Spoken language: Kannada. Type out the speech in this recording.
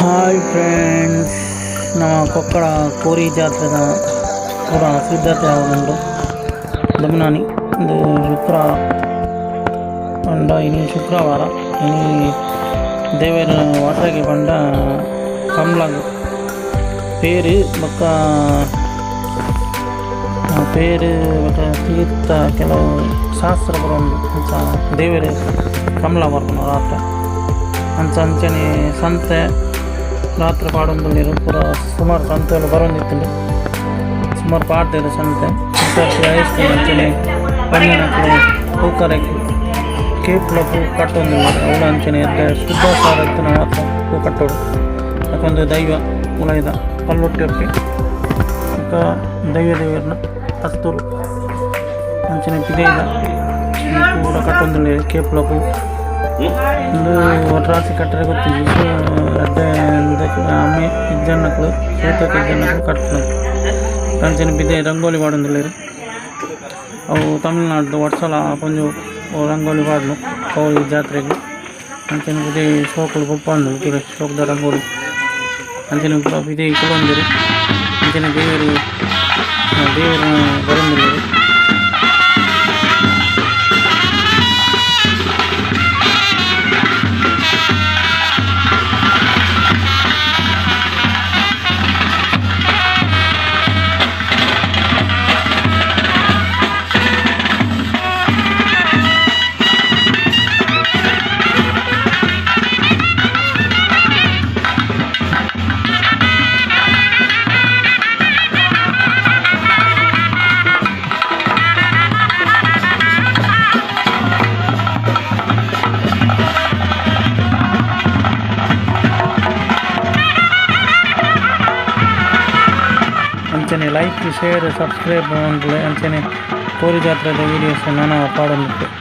ಹಾಯ್ ಫ್ರೆಂಡ್ಸ್, ನಮ್ಮ ಕೊಕ್ಕಡ ಕೋರಿ ಜಾತ್ರೆದ ಪೂರ ಸಿದ್ಧತೆ ಆಗುಂಡು ದಮನಾನಿ ಇಂದು ಶುಕ್ರವಾರ ಇನಿ ದೇವರ ವಾಸಗೆ ಬಂಡ ಕಮ್ಲಾಗ್ ಪೇರು ಬೊಕ್ಕ ತೀರ್ಥ ಕೆಲವು ಶಾಸ್ತ್ರ ಬರೋದು ದೇವರ ಕಮಲ ಬರ್ಕೊಂಡು ರಾತ್ರಿ ಅಂಚನೆ ಸಂತೆ ರಾತ್ರಿ ಪಾಡೊಂದುಲ್ಲೆರ್ ಪೂರ ಸುಮಾರು ಸಂತೆಗಳು ಬರೋಂದಿತ್ತು ಸುಮಾರು ಪಾಡ್ದೇರು ಸಂತೆ ಅಂಚನೆ ಬಣ್ಣಿನಕ್ಕಳು ಹೂಕರಕ್ಕೆ ಕೇಪ್ಲ ಪೂ ಕಟ್ಟೊಂದಿಲ್ಲ ಅವಳು ಅಂಚನೆ ಶುದ್ಧ ಸಾರಕ್ಕೆ ಮಾತ್ರ ಪೂ ಕಟ್ಟೋಡು ಯಾಕೊಂದು ದೈವ ಉಳೈದ ಪಲ್ಲೊಟ್ಟೆ ದೇವರನ್ನ ಹಸ್ತರು ಅಂಚನೆ ಪಿದೈದ ಕೂಡ ಕಟ್ಟೊಂದಿಲ್ಲ ಕೇಪ್ಲ ಪೂ ಒಂದು ಒಟ್ರಾಸಿ ಕಟ್ಟರೆ ಗೊತ್ತಿಲ್ಲ ಆಮೆ ಇಜ್ಜನ್ನಕ್ಳು ಸೇತಕ್ಕೆ ಇಜ್ಜನ್ನಕ್ಳು ಕಟ್ಟಲು ಅಂಚನೆ ಬಿದ್ದೆ ರಂಗೋಲಿ ಪಾಡೊಂದಿಲ್ಲ ಅವು ತಮಿಳ್ನಾಡು ವರ್ಷಲ ಕೊಂಚ ರಂಗೋಲಿ ಪಾಡ್ಲು ಕೌಲಿ ಜಾತ್ರೆಗೆ ಅಂಚನೆ ಬಿದ್ದೆ ಶೋಕಲು ಕೊಪ್ಪಂದು ಶೋಕದ ರಂಗೋಲಿ ಅಂಚನೆ ಪೂರ ಬಿದ್ದೆ ಕೊಡೊಂದಿರು ಅಂಚನೆ ದೇವರು ಬರೋಂದಿಲ್ಲ ಅಂಚನೆ ಲೈಕ್ ಶೇರ್ ಸಬ್ಸ್ಕ್ರೈಬ್ ಅಂಚನೆ ಕೋರಿ ಜಾತ್ರೆದ ವೀಡಿಯೋಸ್ ನಾನು ಪಾಡೊಂದಿತ್ತು.